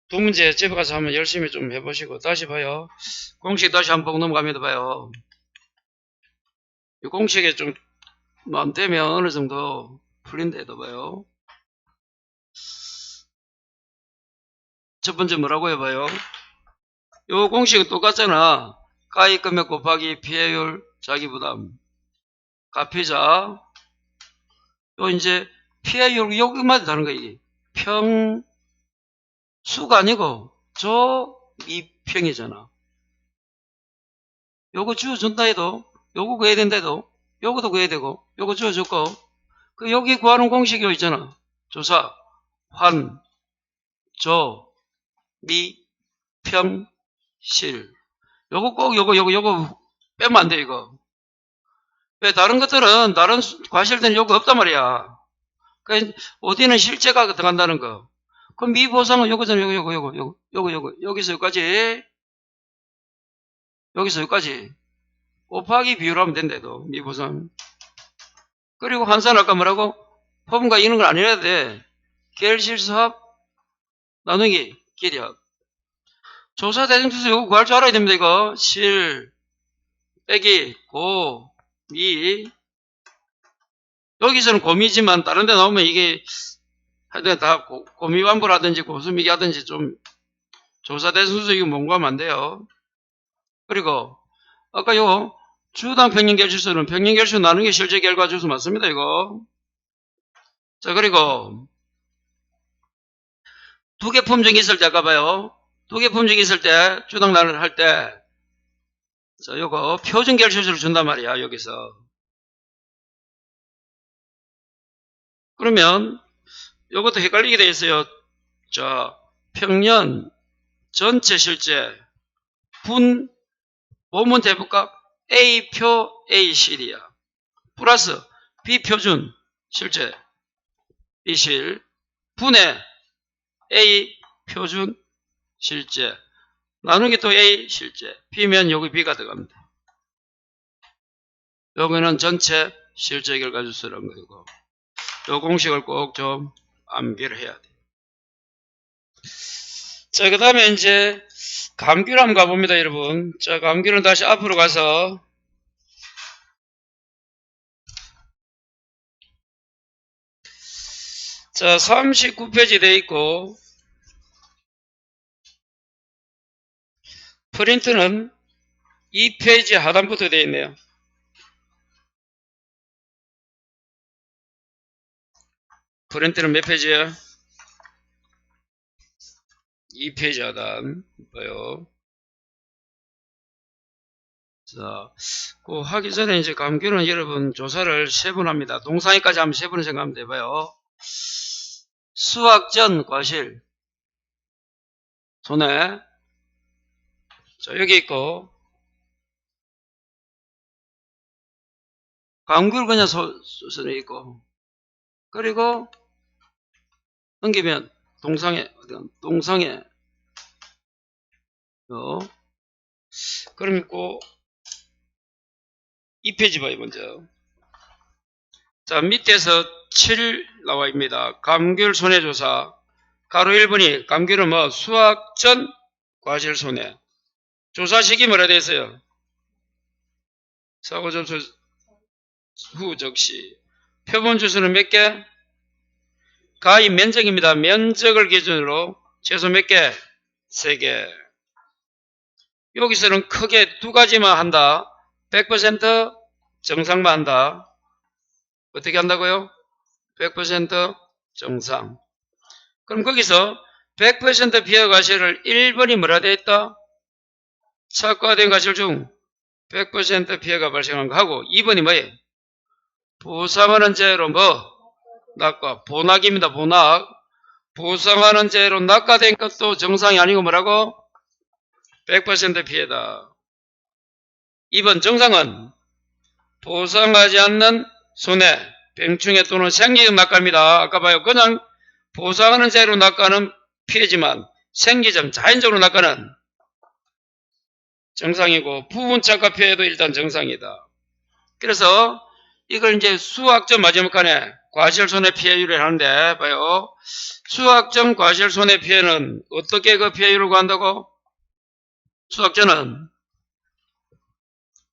두 문제 집에 가서 한번 열심히 좀 해보시고 다시 봐요. 공식 다시 한번 넘어가면 봐요. 이 공식에 좀 안 되면 어느 정도 풀린데도 봐요. 첫 번째 뭐라고 해봐요? 요 공식은 똑같잖아. 가입 금액 곱하기 피해율 자기부담. 가피자. 요 이제 피해율 여기만 다른 거 이게. 수가 아니고 저 미평이잖아. 요거 주어준다 해도 요거 구해야 된다 해도 요거도 구해야 되고 요거 주어줬고 그 여기 구하는 공식이 요 있잖아. 조사, 환, 조, 미, 평, 실. 요거 꼭 요거 빼면 안 돼 이거. 왜 다른 것들은 다른 과실들은 요거 없단 말이야. 그러니까 어디는 실제가 들어간다는 거. 그럼 미보상은 요거잖아. 요거 여기서 여기까지 여기서 여기까지 곱하기 비율하면 된대도 미보상. 그리고 환산은 아까 뭐라고? 포분과 이런 걸 안 해야 돼. 계열실수합 나누기 길이합. 조사 대정투수 이거 구할 줄 알아야 됩니다. 이거 실 빼기 고 미. 여기서는 고미지만 다른 데 나오면 이게 하여튼 다 고미완부라든지 고수미기 하든지 좀 조사 대정투수 이거 뭔가하면 안 돼요. 그리고 아까 요 주당 평년결실수는 평년결실 나누는 게 실제 결과 주수 맞습니다. 이거. 자, 그리고 두 개 품종이 있을 때 아까 봐요. 두 개 품종이 있을 때 주당 나누기 할 때 자, 요거 표준결실수를 준단 말이야. 여기서. 그러면 요것도 헷갈리게 돼 있어요. 자, 평년 전체 실제 분 보면 대부값 A표 A실이야. 플러스 B표준 실제 B실 분의 A표준 실제 나누기 또 A 실제 B면 여기 B가 들어갑니다. 여기는 전체 실제 결과주수라는 거고 요 공식을 꼭 좀 암기를 해야 돼. 자, 그 다음에 이제 감귤 한번 가봅니다, 여러분. 자, 감귤은 다시 앞으로 가서 자, 39페이지 돼 있고, 프린트는 2페이지 하단부터 되어 있네요. 프린트는 몇 페이지야? 2페이지 하단. 봐요. 자, 그 하기 전에 이제 감귤은 여러분 조사를 3번 합니다. 동상에까지 하면 3번 생각하면 돼봐요. 수학 전 과실. 손에. 자, 여기 있고. 감귤 그냥 손에 있고. 그리고 넘기면 동상에. 그럼 있고. 2페이지 봐요, 먼저. 자, 밑에서 7 나와 있습니다. 감귤 손해조사. 가로 1번이 감귤은 뭐 수학 전 과실 손해. 조사식이 뭐라 되어 있어요? 사고 접수 후 적시. 표본 주수는 몇 개? 가입 면적입니다. 면적을 기준으로 최소 몇 개? 3개. 여기서는 크게 2가지만 한다. 100% 정상만 한다. 어떻게 한다고요? 100% 정상. 그럼 거기서 100% 비하 과실을 1번이 뭐라 되어 있다? 착과된 과실 중 100% 피해가 발생한 거 하고 2번이 뭐예요? 보상하는 죄로 뭐? 낙과. 본악입니다. 본악. 보상하는 죄로 낙과된 것도 정상이 아니고 뭐라고? 100% 피해다. 2번 정상은 보상하지 않는 손해, 병충해 또는 생기적 낙과입니다. 아까 봐요. 그냥 보상하는 죄로 낙과는 피해지만 생기적 자연적으로 낙과는 정상이고 부분 착과 피해도 일단 정상이다. 그래서 이걸 이제 수학적 마지막 칸에 과실손해 피해율을 하는데 봐요. 수학적 과실손해 피해는 어떻게 그 피해율을 구한다고? 수학적은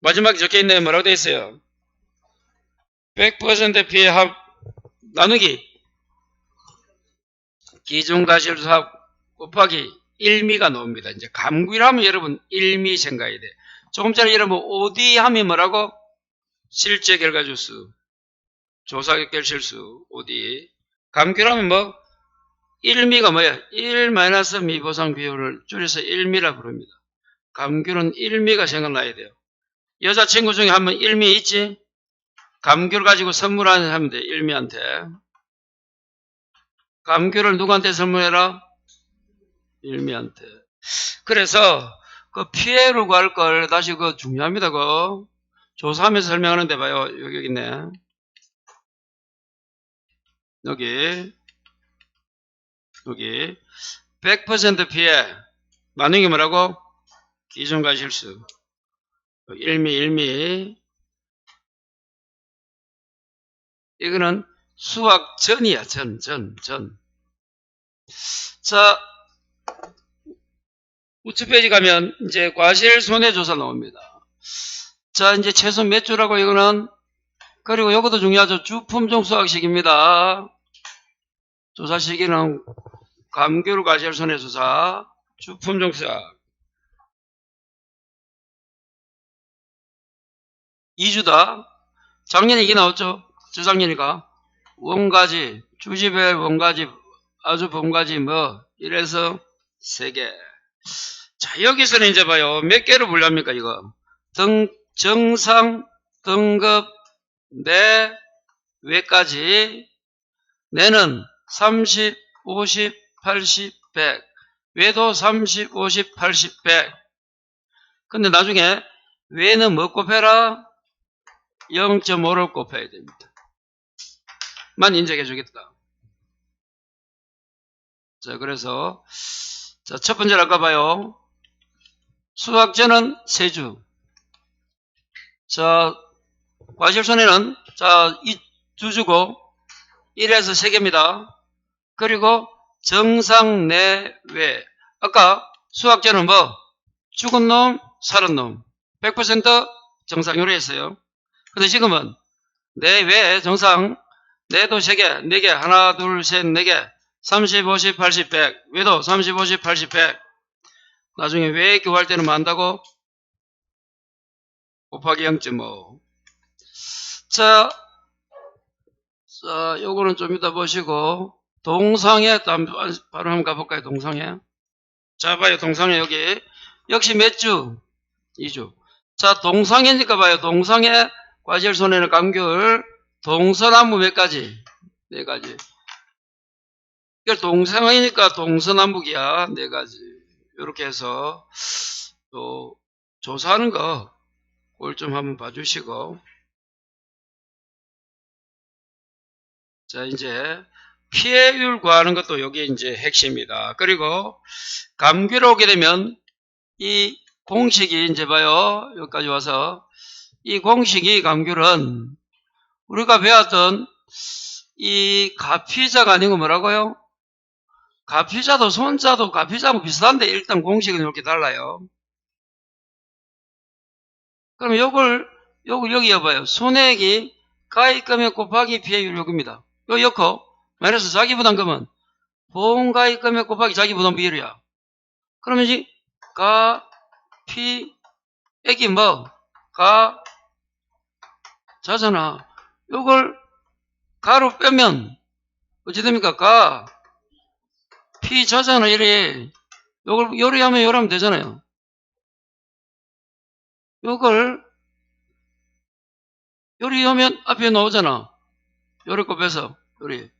마지막에 적혀있네. 뭐라고 되어 있어요? 100% 피해 합 나누기 기준과실수합 곱하기 1미가 나옵니다. 이제 감귤하면 여러분 1미 생각해야 돼. 조금 전에 여러분 OD 하면 뭐라고? 실제 결과주수, 조사결 실수, OD. 감귤하면 뭐? 1미가 뭐야? 1-미 보상 비율을 줄여서 1미라 부릅니다. 감귤은 1미가 생각나야 돼요. 여자친구 중에 한 번 1미 있지? 감귤 가지고 선물 하면 돼. 1미한테. 감귤을 누구한테 선물해라? 1미한테. 그래서 그 피해를 구할 걸 다시 그 중요합니다. 그 조사하면서 설명하는데 봐요. 여기 있네. 여기 100% 피해 나누기 뭐라고? 기준과실수 1미 이거는 수학 전이야. 전. 자, 우측 페이지 가면 이제 과실손해조사 나옵니다. 자, 이제 최소 몇 주라고 이거는. 그리고 이것도 중요하죠. 주품종 수학식입니다. 조사 시기는 감귤 과실손해조사 주품종 수학 2주다. 작년에 이게 나왔죠. 저작년이가 원가지 주지별 원가지 아주 본가지 뭐 이래서 3개. 자, 여기서는 이제 봐요. 몇 개로 분류합니까 이거? 정상 등급 내 외까지 내는 30, 50, 80, 100 외도 30, 50, 80, 100 근데 나중에 외는 뭐 곱해라? 0.5를 곱해야 됩니다. 만 인정해 주겠다. 자, 그래서 자, 첫 번째로 아까 봐요. 수학전은 3주. 자, 과실손해는 자, 2주고 1에서 3개입니다. 그리고 정상 내외. 아까 수학전은 뭐? 죽은 놈, 살은 놈. 100% 정상으로 했어요. 근데 지금은 내외 정상 내도 3개, 4개, 하나, 둘, 셋, 4개. 30, 50, 80, 100. 외도 30, 50, 80, 100. 나중에 외 구할 때는 뭐 한다고? 곱하기 0.5. 자, 요거는 좀 이따 보시고, 동상에, 바로 한번 가볼까요, 동상에? 자, 봐요, 동상에 여기. 역시 몇 주? 2주. 자, 동상이니까 봐요, 동상에 과실손해는 감귤, 동서남북 몇 가지? 4가지. 이걸 동상이니까 동서남북이야, 4가지. 이렇게 해서, 또, 조사하는 거, 그걸 좀 한번 봐주시고. 자, 이제, 피해율 구하는 것도 여기 이제 핵심이다. 그리고, 감귤 오게 되면, 이 공식이 이제 봐요. 여기까지 와서. 이 공식이 감귤은, 우리가 배웠던, 이 가피자가 아니고 뭐라고요? 가피자도 손자도 가피자하고 비슷한데 일단 공식은 이렇게 달라요. 그럼 여기 여봐요. 손해액이 가입금액 곱하기 피해율 요겁니다. 요 넣고 마이너스 자기부담금은 보험가입금액 곱하기 자기부담 비율이야. 그러면 이제 가피액이 뭐? 가자잖아. 요걸 가로 빼면 어찌 됩니까? 피자잖아. 이래. 요걸 요리하면 요리하면 되잖아요. 요걸 요리하면 앞에 나오잖아. 요리 곱해서 요리.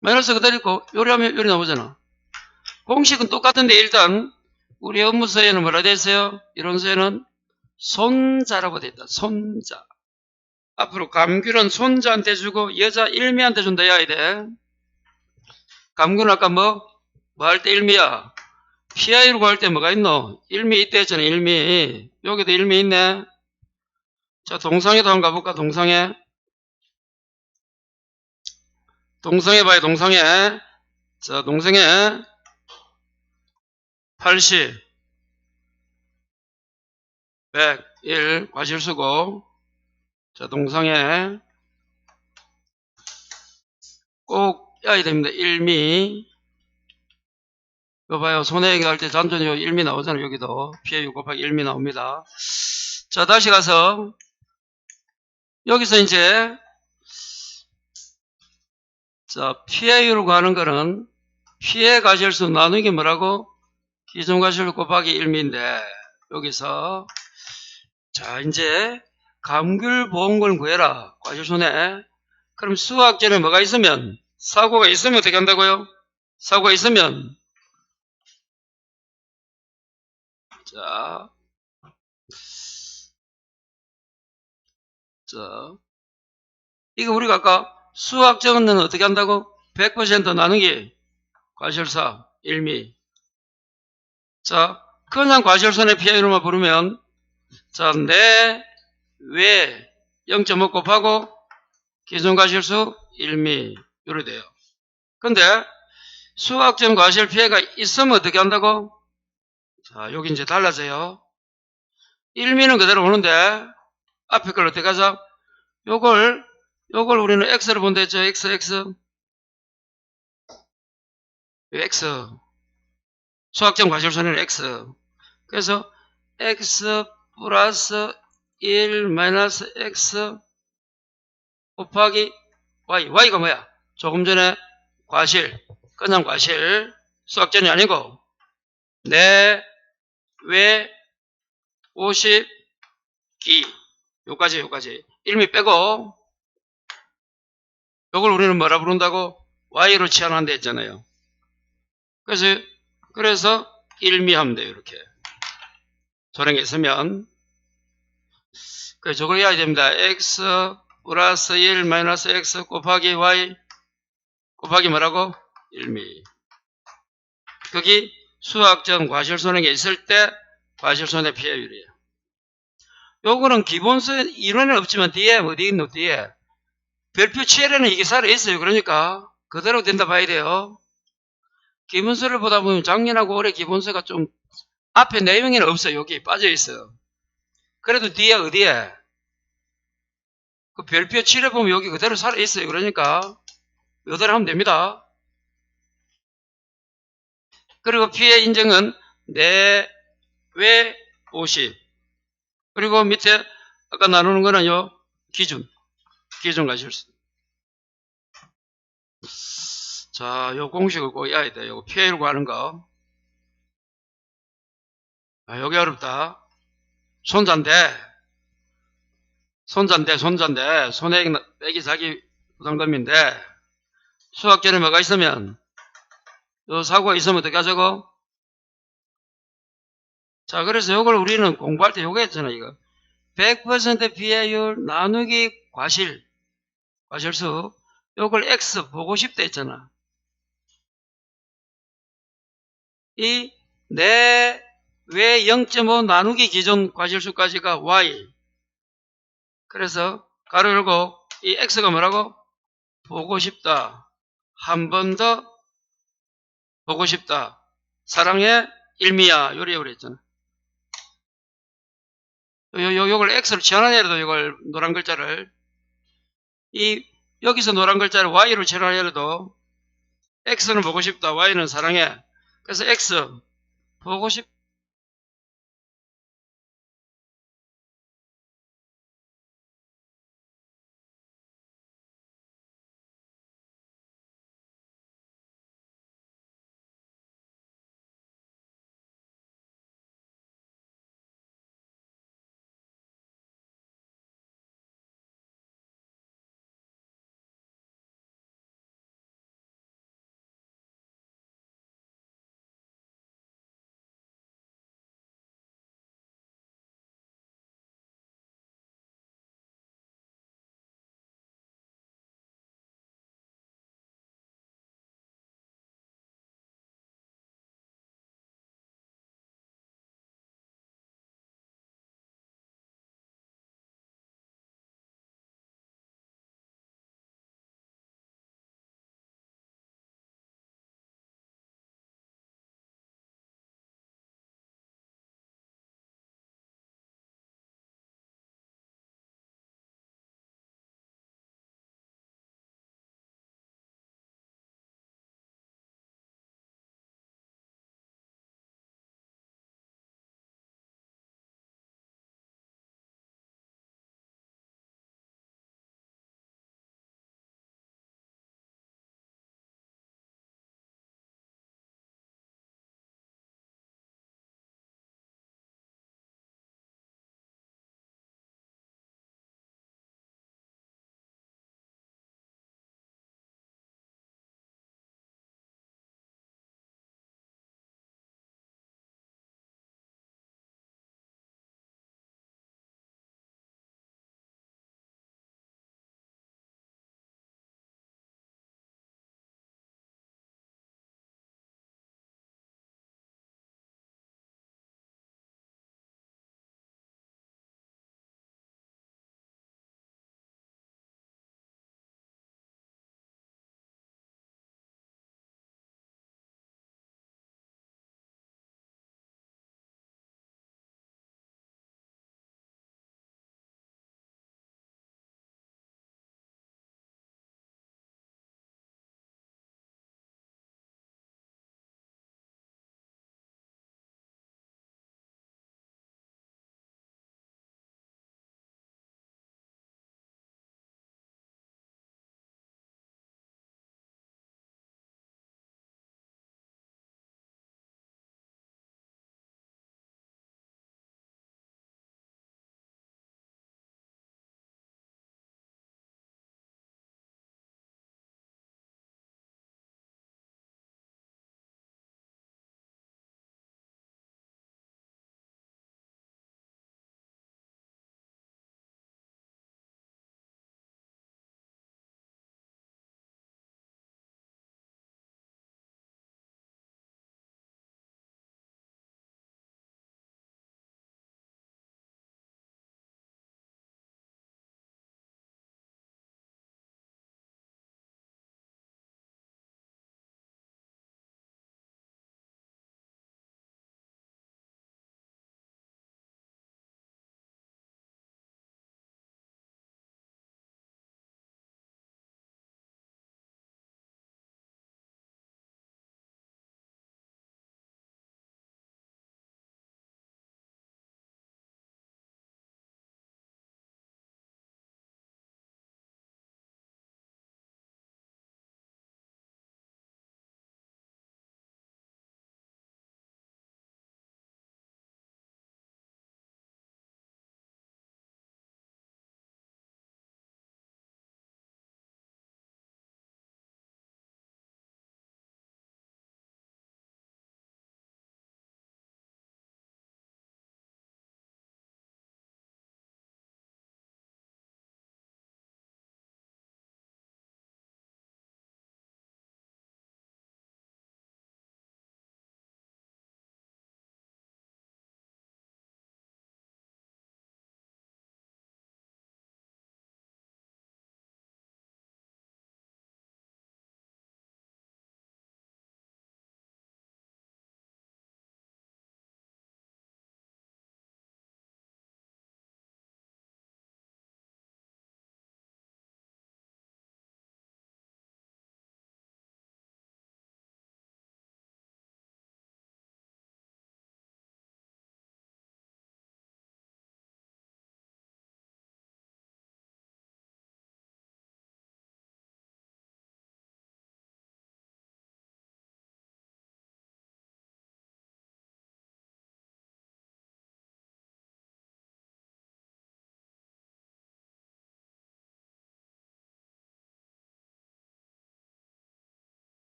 마이너스 그대로 있고 요리하면 요리 나오잖아. 공식은 똑같은데 일단 우리 업무서에는 뭐라 돼 있어요? 이론서에는 손자라고 돼 있다. 손자. 앞으로 감귤은 손자한테 주고 여자 일미한테 준다 해야 돼. 감귤은 아까 뭐 할 때 일미야. 피아이로 구할 때 뭐가 있노? 일미 이때 했잖아. 일미. 여기도 일미 있네. 자, 동상에도 한번 가볼까? 동상에. 동상에 봐요. 동상에. 자, 동상에 80 101 과실수고. 자, 동상에 꼭 해야 됩니다. 일미. 이거 봐요. 손해액 할 때 잔존이 1미 나오잖아요. 여기도 피해율 곱하기 1미 나옵니다. 자, 다시 가서 여기서 이제 자, 피해율을 구하는 거는 피해 과실수 나누기 뭐라고? 기존 과실수 곱하기 1미인데 여기서 자, 이제 감귤 보험금을 구해라. 과실손해. 그럼 수학전에 뭐가 있으면 사고가 있으면 어떻게 한다고요? 사고가 있으면 자, 이거 우리가 아까 수학 적은 어떻게 한다고? 100% 나누기 과실사 1미. 자, 그냥 과실손해 피해율만 부르면 자, 내, 외 0.5 곱하고 기존 과실수 1미 이렇게 돼요. 근데 수학적 과실 피해가 있으면 어떻게 한다고? 자, 여기 이제 달라져요. 1미는 그대로 오는데 앞에 걸 어떻게 하자? 요걸 우리는 x를 본다 했죠. x 수학적 과실손해는 x. 그래서 x 플러스 1 마이너스 x 곱하기 y가 뭐야? 조금 전에 과실, 그냥 과실, 수학전이 아니고 내, 외, 50, 기 요까지 1미 빼고 요걸 우리는 뭐라 부른다고? y로 치환한다 했잖아요. 그래서 1미 하면 돼요. 이렇게 저런 게 있으면 그래서 저걸 해야 됩니다. x 플러스 1 마이너스 x 곱하기 y 곱하기 뭐라고? 1미. 거기 수학적 과실손해가 있을 때 과실손해 피해율이에요. 요거는 기본서 이론에는 없지만 뒤에 어디 있노? 뒤에 별표 7에는 이게 살아있어요. 그러니까 그대로 된다 봐야 돼요. 기본서를 보다 보면 작년하고 올해 기본서가 좀 앞에 내용에는 없어요. 여기 빠져있어요. 그래도 뒤에 어디에? 그 별표 7에 보면 여기 그대로 살아있어요. 그러니까 이대로 하면 됩니다. 그리고 P의 인정은 내외 50. 그리고 밑에 아까 나누는 거는 요 기준 가실수. 자, 요 공식을 꼭 외워야 돼. 요 PA를 구하는 거. 아, 여기 어렵다. 손자인데, 손에 빼기 사기 부담금인데, 수학전에 뭐가 있으면, 요 사고가 있으면 어떻게 하자고? 자, 그래서 요걸 우리는 공부할 때 요거 했잖아, 이거. 100% 비례율 나누기 과실수. 요걸 X 보고 싶다 했잖아. 이 내외 0.5 나누기 기존 과실수까지가 Y. 그래서 가로 열고 이 X가 뭐라고? 보고 싶다. 한 번 더 보고 싶다. 사랑해 일미야. 요래 그랬잖아. 요걸 X로 치환하려도 이걸 노란 글자를 여기서 노란 글자를 Y로 치환하려도 X는 보고 싶다. Y는 사랑해. 그래서 X 보고 싶다.